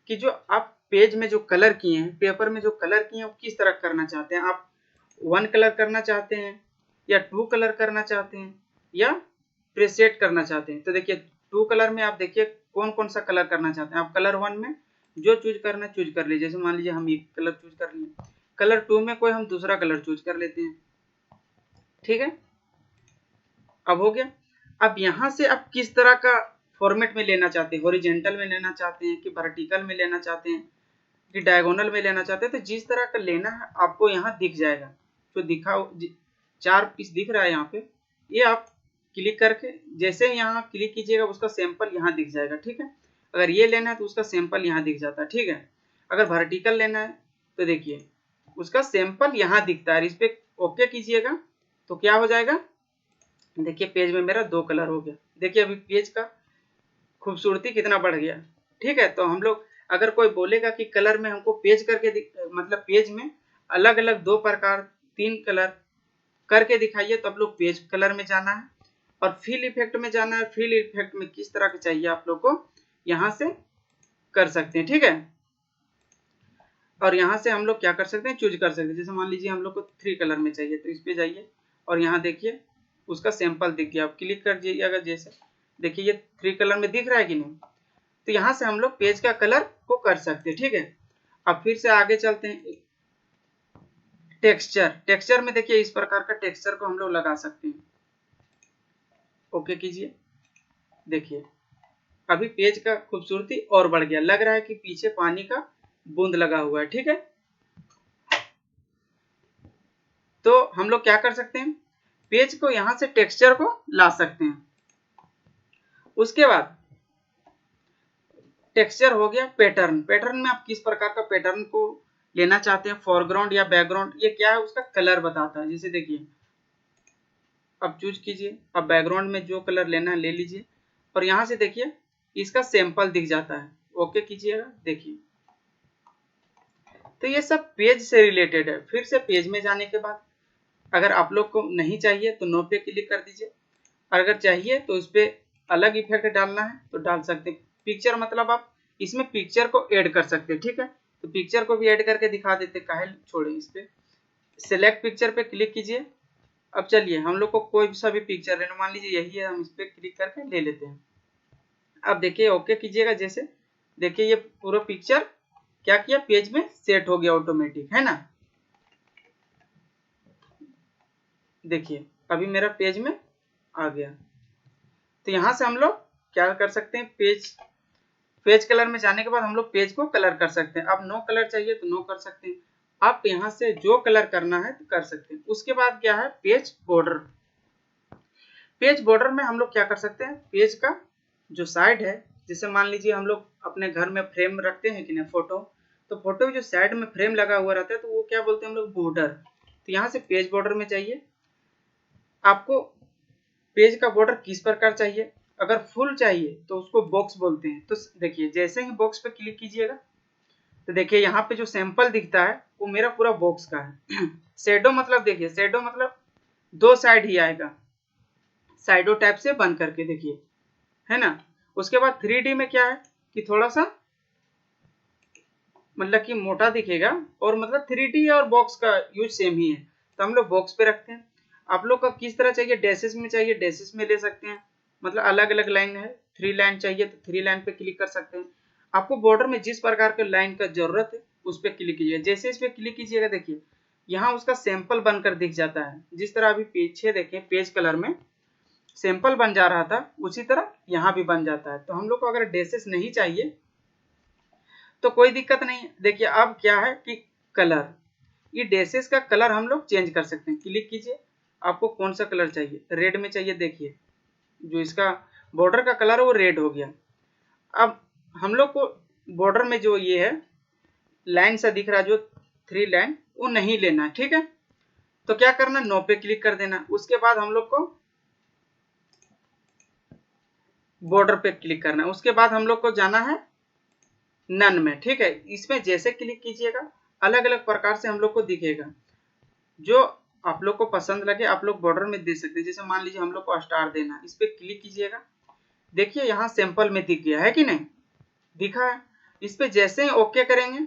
कि जो आप पेज में जो कलर किए हैं, पेपर में जो कलर किए हैं, वो किस तरह करना चाहते हैं आप। 1 कलर करना चाहते हैं, या 2 कलर करना चाहते हैं, या प्रीसेट करना चाहते हैं। तो देखिए 2 कलर में आप देखिए कौन कौन सा कलर करना चाहते हैं आप। कलर 1 में जो चूज करना चूज कर लीजिए, जैसे मान लीजिए हम एक कलर चूज कर लिए। कलर 2 में कोई हम दूसरा कलर चूज कर लेते हैं, ठीक है। अब हो गया। अब यहाँ से आप किस तरह का फॉर्मेट में लेना चाहते हैं, हॉरिजेंटल में लेना चाहते हैं कि वर्टिकल में लेना चाहते हैं कि डायगोनल में लेना चाहते हैं, तो जिस तरह का लेना है आपको यहाँ दिख जाएगा। जो दिखा 4 पीस दिख रहा है यहाँ पे, ये आप क्लिक करके जैसे यहाँ क्लिक कीजिएगा उसका सैंपल यहाँ दिख जाएगा, ठीक है। अगर ये लेना है तो उसका सैंपल यहाँ दिख जाता है, ठीक है। अगर वर्टिकल लेना है तो देखिए उसका सैंपल यहाँ दिखता है। इस पे ओके कीजिएगा तो क्या हो जाएगा, देखिए पेज में मेरा 2 कलर हो गया। देखिए अभी पेज का खूबसूरती कितना बढ़ गया, ठीक है। तो हम लोग अगर कोई बोलेगा कि कलर में हमको पेज करके मतलब पेज में अलग अलग 2 प्रकार 3 कलर करके दिखाइए, तो आप लोग पेज कलर में जाना है और फिल इफेक्ट में जाना है। फिल इफेक्ट में किस तरह के चाहिए आप लोग को यहाँ से कर सकते हैं, ठीक है। और यहाँ से हम लोग क्या कर सकते हैं, चूज कर सकते हैं। जैसे मान लीजिए हम लोग को 3 कलर में चाहिए, तो इस पे जाइए और यहाँ देखिए उसका सैंपल दिख गया। आप क्लिक कर दीजिए, अगर जैसे देखिए ये 3 कलर में दिख रहा है कि नहीं, तो यहाँ से हम लोग पेज का कलर को कर सकते हैं, ठीक है। अब फिर से आगे चलते हैं। टेक्सचर, टेक्सचर में देखिए इस प्रकार का टेक्सचर को हम लोग लगा सकते हैं। ओके कीजिए, देखिए अभी पेज का खूबसूरती और बढ़ गया, लग रहा है कि पीछे पानी का बूंद लगा हुआ है, ठीक है। तो हम लोग क्या कर सकते हैं, पेज को यहां से टेक्सचर को ला सकते हैं। उसके बाद टेक्सचर हो गया। पैटर्न, पैटर्न में आप किस प्रकार का पैटर्न को लेना चाहते हैं, फोरग्राउंड या बैकग्राउंड, ये क्या है उसका कलर बताता है। जैसे देखिए अब चूज कीजिए, अब बैकग्राउंड में जो कलर लेना है ले लीजिए, और यहां से देखिए इसका सैंपल दिख जाता है। ओके कीजिएगा, देखिए तो ये सब पेज से रिलेटेड है। फिर से पेज में जाने के बाद अगर आप लोग को नहीं चाहिए तो नो पे क्लिक कर दीजिए, और अगर चाहिए तो उस पर अलग इफेक्ट डालना है तो डाल सकते हैं। पिक्चर मतलब आप इसमें पिक्चर को ऐड कर सकते हैं, ठीक है। तो पिक्चर को भी ऐड करके दिखा देते, काहे छोड़े। इस पे सिलेक्ट पिक्चर पे क्लिक कीजिए। अब चलिए हम लोग को कोई सा भी पिक्चर लेना, मान लीजिए यही है, हम इस पे क्लिक करके ले लेते हैं। अब देखिए ओके कीजिएगा, जैसे देखिए ये पूरा पिक्चर क्या किया, पेज में सेट हो गया ऑटोमेटिक, है ना। देखिए अभी मेरा पेज में आ गया। तो यहां से हम लोग क्या कर सकते हैं, पेज कलर में जाने के बाद हम लोग पेज को कलर कर सकते हैं। अब नो कलर चाहिए तो नो कर सकते हैं। आप यहां से जो कलर करना है तो कर सकते हैं। उसके बाद क्या है, पेज बॉर्डर। पेज बॉर्डर में हम लोग क्या कर सकते हैं, पेज का जो साइड है, जैसे मान लीजिए हम लोग अपने घर में फ्रेम रखते हैं कि नहीं फोटो, तो फोटो जो साइड में फ्रेम लगा हुआ रहता है तो वो क्या बोलते हैं हम लोग, बॉर्डर। तो यहाँ से पेज बॉर्डर में चाहिए, आपको पेज का बॉर्डर किस प्रकार चाहिए। अगर फुल चाहिए तो उसको बॉक्स बोलते हैं। तो देखिए जैसे ही बॉक्स पे क्लिक कीजिएगा तो देखिए यहाँ पे जो सैंपल दिखता है वो मेरा पूरा बॉक्स का है। शेडो मतलब देखिए, शेडो मतलब 2 साइड ही आएगा, साइडो टाइप से बंद करके देखिए, है ना। उसके बाद 3D में क्या है कि थोड़ा सा मतलब कि मोटा दिखेगा, और मतलब 3D और बॉक्स का यूज सेम ही है, तो हम लोग बॉक्स पे रखते हैं। आप लोग का किस तरह चाहिए, डैशेस में चाहिए डैशेस में ले सकते हैं, मतलब अलग अलग लाइन है। 3 लाइन चाहिए तो 3 लाइन पे क्लिक कर सकते हैं। आपको बॉर्डर में जिस प्रकार के लाइन का जरूरत है उस पर क्लिक कीजिएगा। जैसे इस पर क्लिक कीजिएगा देखिए यहाँ उसका सैंपल बनकर दिख जाता है। जिस तरह अभी पीछे देखें पेज कलर में सैंपल बन जा रहा था उसी तरह यहाँ भी बन जाता है। तो हम लोग को अगर डेसेस नहीं चाहिए तो कोई दिक्कत नहीं है। देखिए अब क्या है कि कलर, ये डेसेस का कलर हम लोग चेंज कर सकते हैं। क्लिक कीजिए, आपको कौन सा कलर चाहिए, रेड में चाहिए। देखिए जो इसका बॉर्डर का कलर है वो रेड हो गया। अब हम लोग को बॉर्डर में जो ये है लाइन सा दिख रहा है जो 3 लाइन वो नहीं लेना है, ठीक है। तो क्या करना, नो पे क्लिक कर देना। उसके बाद हम लोग को बॉर्डर पे क्लिक करना है। उसके बाद हम लोग को जाना है नन में, ठीक है। इसमें जैसे क्लिक कीजिएगा अलग अलग प्रकार से हम लोग को दिखेगा। जो आप लोग को पसंद लगे आप लोग बॉर्डर में दे सकते हैं। जैसे मान लीजिए हम लोग को स्टार देना है, इस पे क्लिक कीजिएगा। देखिए यहाँ सैंपल में दिख गया है कि नहीं, दिखा है। इस पे जैसे ही ओके करेंगे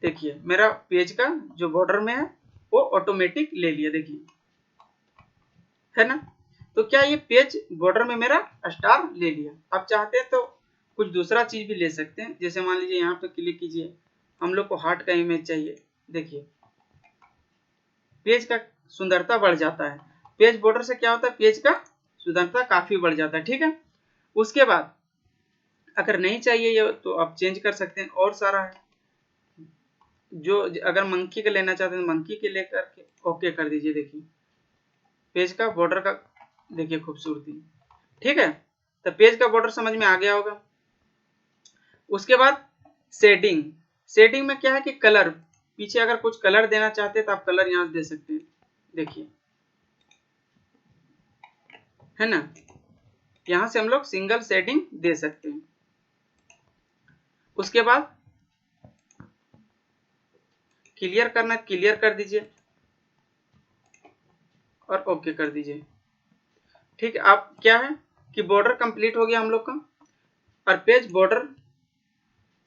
देखिए मेरा पेज का जो बॉर्डर में है वो ऑटोमेटिक ले लिया, देखिए है ना। तो क्या ये पेज बॉर्डर में मेरा स्टार ले लिया। अब चाहते हैं तो कुछ दूसरा चीज भी ले सकते हैं। जैसे मान लीजिए यहाँ पे क्लिक कीजिए, हम लोग को हार्ट का इमेज चाहिए। देखिए पेज का सुंदरता बढ़ जाता है। पेज बॉर्डर से क्या होता है, पेज का सुंदरता काफी बढ़ जाता है, ठीक है। उसके बाद अगर नहीं चाहिए ये तो आप चेंज कर सकते हैं, और सारा है। जो अगर मंकी का लेना चाहते हैं मंकी के लेकर के ओके कर दीजिए। देखिए पेज का बॉर्डर का देखिए खूबसूरती, ठीक है। तो पेज का बॉर्डर समझ में आ गया होगा। उसके बाद शेडिंग, शेडिंग में क्या है कि कलर, पीछे अगर कुछ कलर देना चाहते हैं तो आप कलर यहां दे सकते हैं। देखिए है ना, यहां से हम लोग सिंगल शेडिंग दे सकते हैं। उसके बाद क्लियर करना, क्लियर कर दीजिए और ओके कर दीजिए, ठीक है। अब क्या है कि बॉर्डर कंप्लीट हो गया हम लोग का। और पेज बॉर्डर,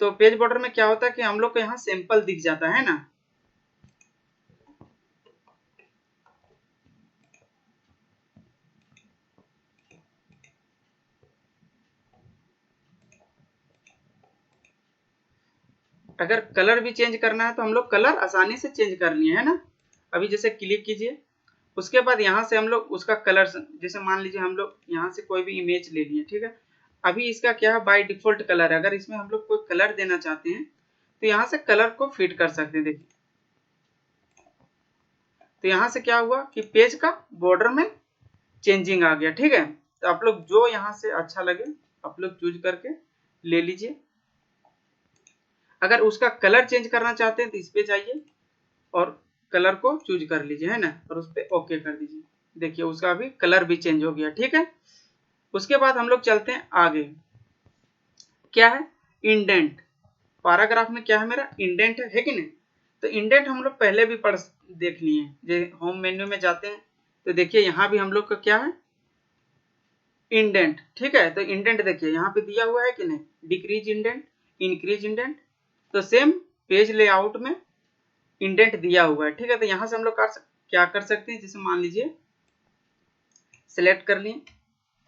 तो पेज बॉर्डर में क्या होता है कि हम लोग को यहाँ सैंपल दिख जाता है ना। अगर कलर भी चेंज करना है तो हम लोग कलर आसानी से चेंज कर लिए है ना। अभी जैसे क्लिक कीजिए, उसके बाद यहाँ से हम लोग उसका कलर, जैसे मान लीजिए हम लोग यहाँ से कोई भी इमेज ले लिए, ठीक है। अभी इसका क्या है बाय डिफॉल्ट कलर है। अगर इसमें हम लोग कोई कलर देना चाहते हैं तो यहाँ से कलर को फिट कर सकते हैं। देखिए तो यहाँ से क्या हुआ कि पेज का बॉर्डर में चेंजिंग आ गया, ठीक है। तो आप लोग जो यहाँ से अच्छा लगे आप लोग चूज करके ले लीजिए। अगर उसका कलर चेंज करना चाहते हैं तो इस पे जाइए और कलर को चूज कर लीजिए, है ना, और उस पर ओके कर दीजिए। देखिए उसका भी कलर भी चेंज हो गया, ठीक है। उसके बाद हम लोग चलते हैं आगे। क्या है इंडेंट, पैराग्राफ में क्या है मेरा इंडेंट है कि नहीं। तो इंडेंट हम लोग पहले भी पढ़ देख लिए। जैसे होम मेन्यू में जाते हैं तो देखिए यहाँ भी हम लोग का क्या है इंडेंट, ठीक है। तो इंडेंट देखिए यहाँ पे दिया हुआ है कि नहीं, डिक्रीज इंडेंट, इंक्रीज इंडेंट। तो सेम पेज लेआउट में इंडेंट दिया हुआ है, ठीक है। तो यहाँ से हम लोग क्या कर सकते हैं, जैसे मान लीजिए सिलेक्ट कर लिए,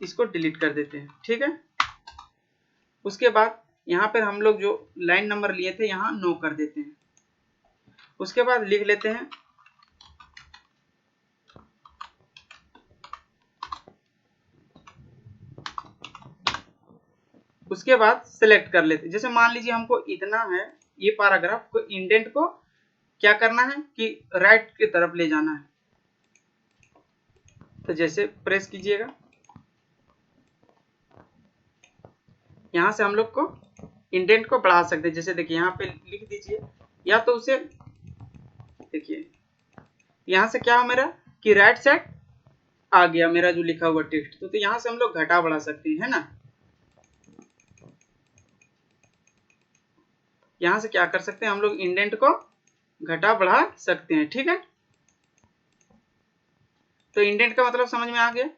इसको डिलीट कर देते हैं, ठीक है। उसके बाद यहाँ पर हम लोग जो लाइन नंबर लिए थे यहाँ नो कर देते हैं। उसके बाद लिख लेते हैं उसके बाद सिलेक्ट कर लेते हैं। जैसे मान लीजिए हमको इतना है ये पैराग्राफ को, इंडेंट को क्या करना है कि राइट की तरफ ले जाना है। तो जैसे प्रेस कीजिएगा यहाँ से हम लोग को इंडेंट को बढ़ा सकते हैं। जैसे देखिए यहाँ पे लिख दीजिए, या तो उसे देखिए यहाँ से क्या हो मेरा कि राइट साइड आ गया मेरा जो लिखा हुआ टेक्स्ट। तो यहाँ से हम लोग घटा बढ़ा सकते हैं, है ना। यहाँ से क्या कर सकते हैं हम लोग इंडेंट को घटा बढ़ा सकते हैं, ठीक है। तो इंडेंट का मतलब समझ में आ गया।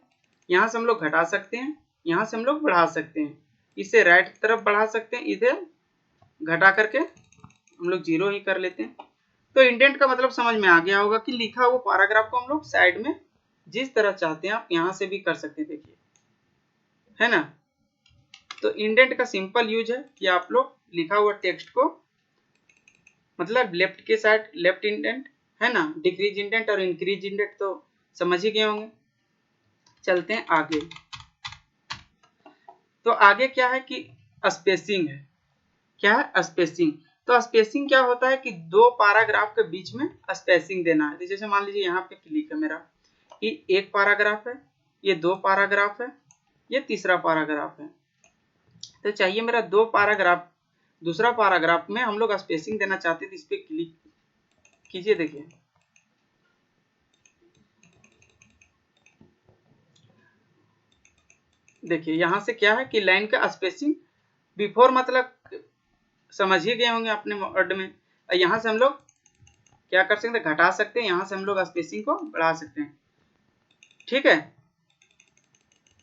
यहाँ से हम लोग घटा सकते हैं, यहाँ से हम लोग बढ़ा सकते हैं। इसे राइट तरफ बढ़ा सकते हैं, इधर घटा करके हम लोग 0 ही कर लेते हैं। तो इंडेंट का मतलब समझ में आ गया होगा कि लिखा हुआ पैराग्राफ को हम लोग साइड में जिस तरह चाहते हैं आप यहाँ से भी कर सकते हैं, देखिए है ना। तो इंडेंट का सिंपल यूज है कि आप लोग लिखा हुआ टेक्स्ट को मतलब लेफ्ट के साइड लेफ्ट इंडेंट है ना, डिक्रीज इंडेंट और इंक्रीज इंडेंट तो समझ ही गए होंगे। चलते हैं आगे। तो आगे क्या है कि स्पेसिंग है। क्या है? स्पेसिंग। तो स्पेसिंग क्या होता है कि दो पैराग्राफ के बीच में स्पेसिंग देना है। जैसे मान लीजिए यहाँ पे क्लिक है मेरा, ये एक पैराग्राफ है, ये दो पैराग्राफ है, ये तीसरा पैराग्राफ है। तो चाहिए मेरा दो पैराग्राफ, दूसरा पैराग्राफ में हम लोग स्पेसिंग देना चाहते हैं, तो इस पे क्लिक कीजिए। देखिए देखिए यहाँ से क्या है कि लाइन का स्पेसिंग बिफोर मतलब समझ ही गए होंगे अपने वर्ड में। यहाँ से हम लोग क्या कर सकते हैं, घटा सकते हैं, यहाँ से हम लोग स्पेसिंग को बढ़ा सकते हैं। ठीक है,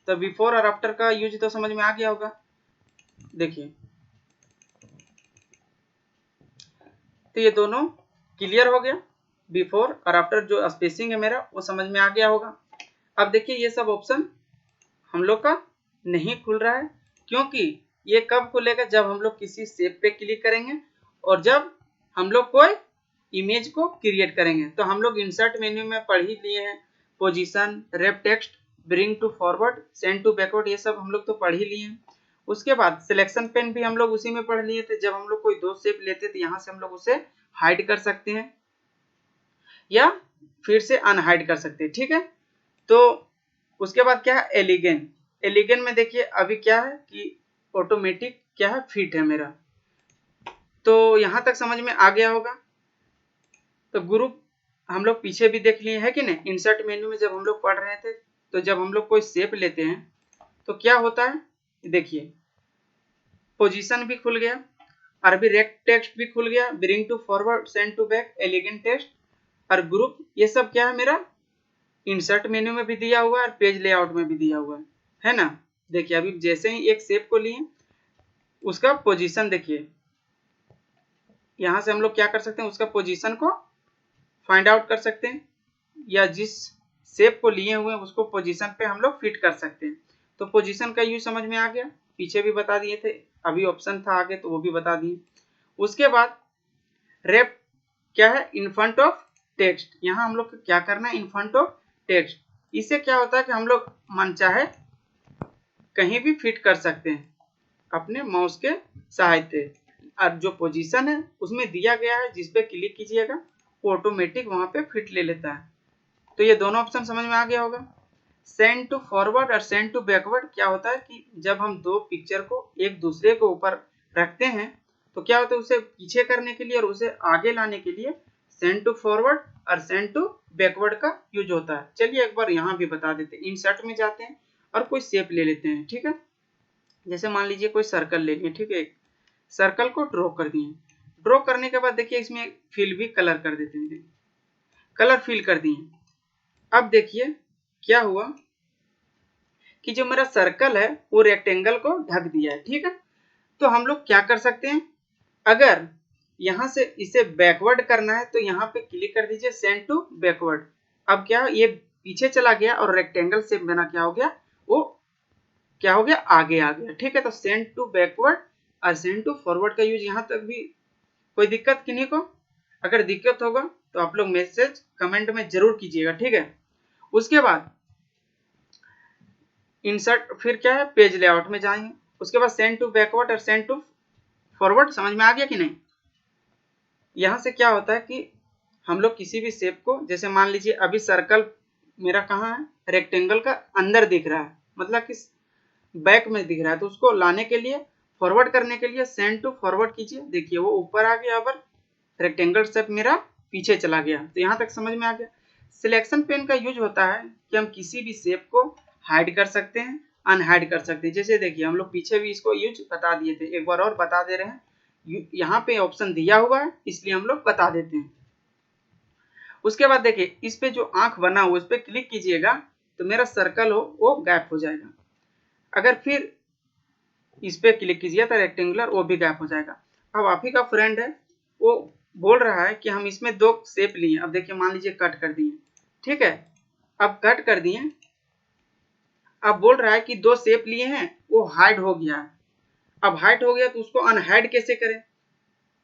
तो बिफोर और आफ्टर का यूज तो समझ में आ गया होगा। देखिए तो ये दोनों क्लियर हो गया, बिफोर और आफ्टर जो स्पेसिंग है मेरा वो समझ में आ गया होगा। अब देखिए ये सब ऑप्शन हम लोग का नहीं खुल रहा है, क्योंकि ये कब खुलेगा, जब हम लोग किसी शेप पे क्लिक करेंगे और जब हम लोग कोई इमेज को क्रिएट करेंगे। तो हम लोग इंसर्ट मेन्यू में पढ़ ही लिए हैं, position, wrap text, bring to forward, send to backward, ये सब हम लोग तो पढ़ ही लिए हैं। उसके बाद सिलेक्शन पेन भी हम लोग उसी में पढ़ लिए थे। जब हम लोग कोई दो शेप लेते तो यहाँ से हम लोग उसे हाइड कर सकते हैं या फिर से अनहाइड कर सकते हैं। ठीक है, तो उसके बाद क्या है, एलिगन। एलिगन में देखिए अभी क्या है कि ऑटोमेटिक क्या है, फिट है मेरा। तो यहां तक समझ में आ गया होगा। तो ग्रुप हम लोग पीछे भी देख लिए है कि नहीं, इंसर्ट मेन्यू में जब हम लोग पढ़ रहे थे, तो जब हम लोग कोई शेप लेते हैं तो क्या होता है, देखिए पोजीशन भी खुल गया, अरबी रेक्ट टेक्स्ट भी खुल गया, bring to forward, send to back, elegant text और ग्रुप, ये सब क्या है मेरा इंसर्ट मेन्यू में भी दिया हुआ है और पेज लेआउट में भी दिया हुआ है ना। देखिए अभी जैसे ही एक शेप को लिए उसका पोजीशन देखिए, यहां से हम लोग क्या कर सकते हैं, उसका पोजीशन को फाइंड आउट कर सकते हैं, या जिस शेप को लिए हुए हैं उसको पोजीशन पे हम लोग फिट कर सकते हैं। तो पोजीशन का यूज समझ में आ गया, पीछे भी बता दिए थे, अभी ऑप्शन था आगे तो वो भी बता दिए। उसके बाद रेप क्या है, इन फ्रंट ऑफ टेक्स्ट। यहाँ हम लोग को क्या करना है, इन फ्रंट ऑफ टेक्स्ट। इससे क्या होता है कि हम लोग मन चाहे कहीं भी फिट कर सकते हैं अपने माउस के सहायता। और जो पोजीशन है उसमें दिया गया है, जिस पे क्लिक कीजिएगा वो ऑटोमेटिक वहां पे फिट ले लेता है। तो ये दोनों ऑप्शन समझ में आ गया होगा। सेंड टू फॉरवर्ड और सेंड टू बैकवर्ड क्या होता है कि जब हम दो पिक्चर को एक दूसरे के ऊपर रखते हैं तो क्या होता है, उसे पीछे करने के लिए और उसे आगे लाने के लिए सेंड टू फॉरवर्ड और सेंड टू बैकवर्ड का यूज होता है। चलिए एक बार यहाँ भी बता देते हैं। इंसर्ट में जाते हैं और कोई शेप ले लेते हैं। ठीक है, जैसे मान लीजिए कोई सर्कल ले लिए। ठीक है, एक सर्कल को ड्रॉ कर दिए। ड्रॉ करने के बाद देखिए इसमें फिल भी कलर कर देते हैं, कलर फिल कर दिए। अब देखिए क्या हुआ कि जो मेरा सर्कल है वो रेक्टेंगल को ढक दिया है। ठीक है, तो हम लोग क्या कर सकते हैं, अगर यहां से इसे बैकवर्ड करना है तो यहाँ पे क्लिक कर दीजिए सेंड टू बैकवर्ड। अब क्या ये पीछे चला गया और रेक्टेंगल शेप मेरा क्या हो गया, वो क्या हो गया, आगे आ गया। ठीक है, तो सेंड टू बैकवर्ड और सेंड टू फॉरवर्ड का यूज यहाँ तक भी कोई दिक्कत किन्हीं को, अगर दिक्कत होगा तो आप लोग मैसेज कमेंट में जरूर कीजिएगा। ठीक है, उसके बाद इंसर्ट फिर क्या है, पेज लेआउट में जाएंगे। उसके बाद सेंड टू बैकवर्ड और सेंड टू फॉरवर्ड समझ में आ गया कि नहीं। यहां से क्या होता है कि हम लोग किसी भी शेप को, जैसे मान लीजिए अभी सर्कल मेरा कहाँ है, रेक्टेंगल का अंदर दिख रहा है, मतलब कि बैक में दिख रहा है, तो उसको लाने के लिए फॉरवर्ड करने के लिए सेंड टू फॉरवर्ड कीजिए। देखिए वो ऊपर आ गया, अब रेक्टेंगल शेप मेरा पीछे चला गया। तो यहाँ तक समझ में आ गया। सिलेक्शन पेन का यूज होता है कि हम किसी भी शेप को हाइड कर सकते हैं, अनहाइड कर सकते हैं। जैसे देखिए हम लोग पीछे भी इसको यूज बता दिए थे, एक बार और बता दे रहे हैं। यहाँ पे ऑप्शन दिया हुआ है इसलिए हम लोग बता देते हैं। उसके बाद देखिए इस पे जो आंख बना हुआ उस पर क्लिक कीजिएगा तो मेरा सर्कल हो वो गायब हो जाएगा। अगर फिर इस पे क्लिक कीजिए तो रेक्टेंगुलर वो भी गायब हो जाएगा। अब आप ही का फ्रेंड है वो बोल रहा है कि हम इसमें दो शेप लिए। अब देखिए मान लीजिए कट कर दिए। ठीक है, अब कट कर दिए, अब बोल रहा है कि दो शेप लिए हैं वो हाइड हो गया है। अब हाइड हो गया तो उसको अनहाइड कैसे करें?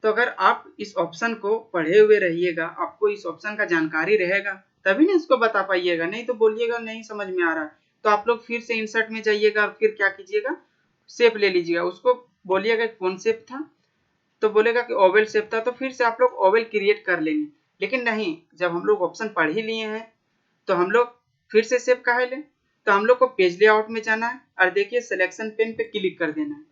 तो अगर आप इस ऑप्शन को पढ़े हुए रहिएगा, आपको इस ऑप्शन का जानकारी रहेगा, तभी ना इसको बता पाइएगा, नहीं तो बोलिएगा नहीं समझ में आ रहा। तो आप लोग फिर से इंसर्ट में जाइएगा और फिर क्या कीजिएगा, शेप ले लीजिएगा, उसको बोलिएगा कौन शेप था, तो बोलेगा कि ओवल शेप था, तो फिर से आप लोग ओवल क्रिएट कर लेंगे। लेकिन नहीं, जब हम लोग ऑप्शन पढ़ ही लिए हैं तो हम लोग फिर से शेप काहे लें? तो हम लोग को पेज लेआउट में जाना है और देखिए सिलेक्शन पेन पे क्लिक कर देना है।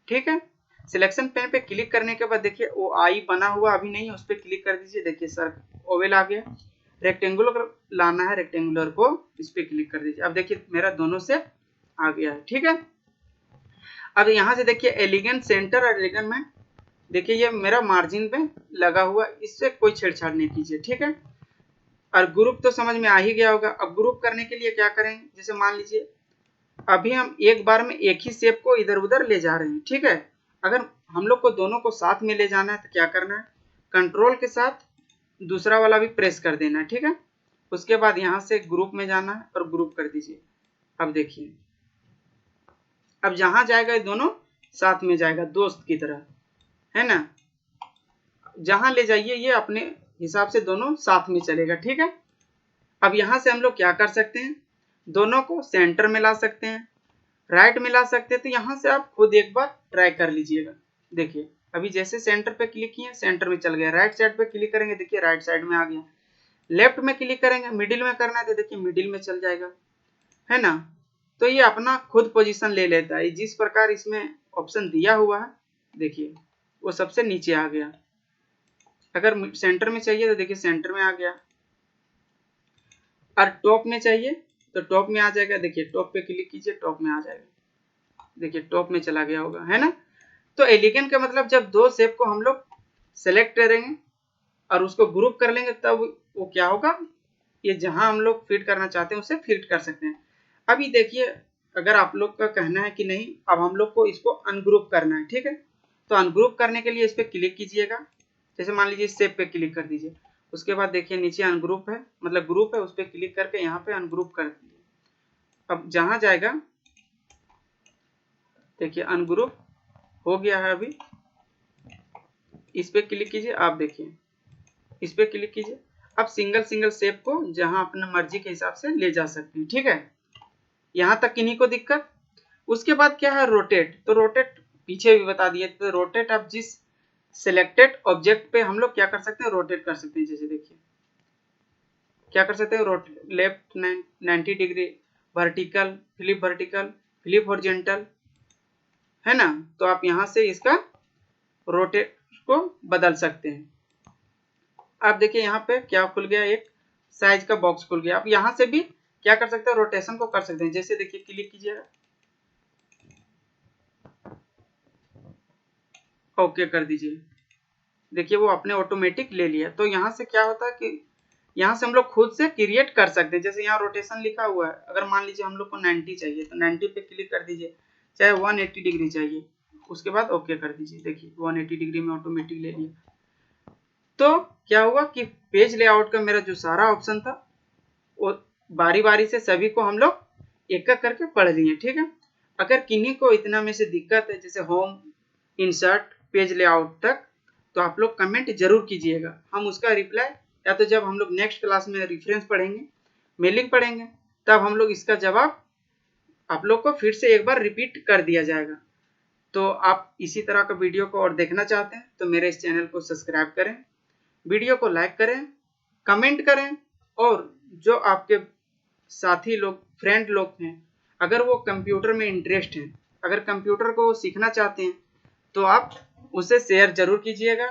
ठीक है, सिलेक्शन पेन पे क्लिक करने के बाद देखिए वो आई बना हुआ अभी नहीं है, उस पर क्लिक कर दीजिए। देखिए सर ओवल आ गया। रेक्टेंगुलर लाना है, रेक्टेंगुलर को इस पे क्लिक कर दीजिए। अब देखिए मेरा दोनों शेप आ गया है। ठीक है, अब यहाँ से देखिए एलिगेंट सेंटर और एलिगेंट, देखिए ये मेरा मार्जिन पे लगा हुआ, इससे कोई छेड़छाड़ नहीं कीजिए। ठीक है, और ग्रुप तो समझ में आ ही गया होगा। अब ग्रुप करने के लिए क्या करेंगे, जैसे मान लीजिए अभी हम एक बार में एक ही शेप को इधर उधर ले जा रहे हैं। ठीक है, अगर हम लोग को दोनों को साथ में ले जाना है तो क्या करना है, कंट्रोल के साथ दूसरा वाला भी प्रेस कर देना है। ठीक है, उसके बाद यहाँ से ग्रुप में जाना है और ग्रुप कर दीजिए। अब देखिए अब जहां जाएगा ये दोनों साथ में जाएगा, दोस्त की तरह, है ना। जहां ले जाइए ये अपने हिसाब से दोनों साथ में चलेगा। ठीक है, अब यहां से हम लोग क्या कर सकते हैं, दोनों को सेंटर में ला सकते हैं, राइट में ला सकते हैं। तो यहां से आप खुद एक बार ट्राई कर लीजिएगा। देखिए अभी जैसे सेंटर पे क्लिक किए सेंटर में चल गया, राइट साइड पे क्लिक करेंगे देखिए राइट साइड में आ गया, लेफ्ट में क्लिक करेंगे मिडिल में करना है तो देखिए मिडिल में चल जाएगा, है ना। तो ये अपना खुद पोजीशन ले लेता है, जिस प्रकार इसमें ऑप्शन दिया हुआ है देखिए वो सबसे नीचे आ गया। अगर सेंटर में चाहिए तो देखिए सेंटर में आ गया, और टॉप में चाहिए तो टॉप में आ जाएगा। देखिए टॉप पे क्लिक कीजिए, टॉप में आ जाएगा, देखिए टॉप में चला गया होगा, है ना। तो एलिगेंट का मतलब जब दो शेप को हम लोग सेलेक्ट करेंगे और उसको ग्रुप कर लेंगे तब वो क्या होगा, ये जहां हम लोग फिट करना चाहते हैं उसे फिट कर सकते हैं। अभी देखिए अगर आप लोग का कहना है कि नहीं अब हम लोग को इसको अनग्रुप करना है। ठीक है, तो अनग्रुप करने के लिए इस पर क्लिक कीजिएगा, जैसे मान लीजिए शेप पे क्लिक कर दीजिए, उसके बाद देखिए नीचे अनग्रुप है मतलब ग्रुप है, उस पर क्लिक करके यहाँ पे अनग्रुप कर दीजिए। अब जहां जाएगा देखिए अनग्रुप हो गया है। अभी इस पे क्लिक कीजिए, आप देखिए इस पे क्लिक कीजिए, अब सिंगल सिंगल शेप को जहां अपने मर्जी के हिसाब से ले जा सकते हैं। ठीक है, यहां तक किन्हीं को दिक्कत। उसके बाद क्या है रोटेट, तो रोटेट पीछे भी बता दिए, तो रोटेट आप जिस सिलेक्टेड ऑब्जेक्ट पे हम लोग क्या कर सकते हैं, रोटेट कर सकते हैं। जैसे देखिए क्या कर सकते हैं, left 90 degree, vertical, flip horizontal, है ना। तो आप यहां से इसका रोटेट को बदल सकते हैं। आप देखिए यहाँ पे क्या खुल गया, एक साइज का बॉक्स खुल गया। आप यहाँ से भी क्या कर सकते हैं, रोटेशन को कर सकते हैं। जैसे देखिए क्लिक कीजिएगा, ओके कर दीजिए, देखिए वो अपने ऑटोमेटिक ले लिया। तो यहाँ से क्या होता है कि यहाँ से हम लोग खुद से क्रिएट कर सकते हैं। जैसे यहाँ रोटेशन लिखा हुआ है, अगर मान लीजिए हम लोग को 90 चाहिए तो 90 पे क्लिक कर दीजिए, चाहे 180 डिग्री चाहिए उसके बाद ओके कर दीजिए। देखिए 180 डिग्री में ऑटोमेटिक ले लिया। तो क्या हुआ कि पेज लेआउट का मेरा जो सारा ऑप्शन था वो बारी बारी से सभी को हम लोग एक एक करके पढ़ लिए। ठीक है, अगर किन्हीं को इतना में से दिक्कत है जैसे होम, इंसर्ट, पेज लेआउट तक, तो आप लोग कमेंट जरूर कीजिएगा, हम उसका रिप्लाई या तो जब हम लोग नेक्स्ट क्लास में रेफरेंस पढ़ेंगे, मेलिंग पढ़ेंगे, तब हम लोग इसका जवाब आप लोग को फिर से एक बार रिपीट कर दिया जाएगा। तो आप इसी तरह का वीडियो को और देखना चाहते हैं तो मेरे इस चैनल को सब्सक्राइब करें, वीडियो को लाइक करें, कमेंट करें, और जो आपके साथी लोग, फ्रेंड लोग हैं, अगर वो कंप्यूटर में इंटरेस्ट हैं, अगर कंप्यूटर को सीखना चाहते हैं तो आप उसे शेयर जरूर कीजिएगा।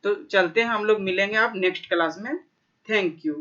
तो चलते हैं, हम लोग मिलेंगे आप नेक्स्ट क्लास में। Thank you.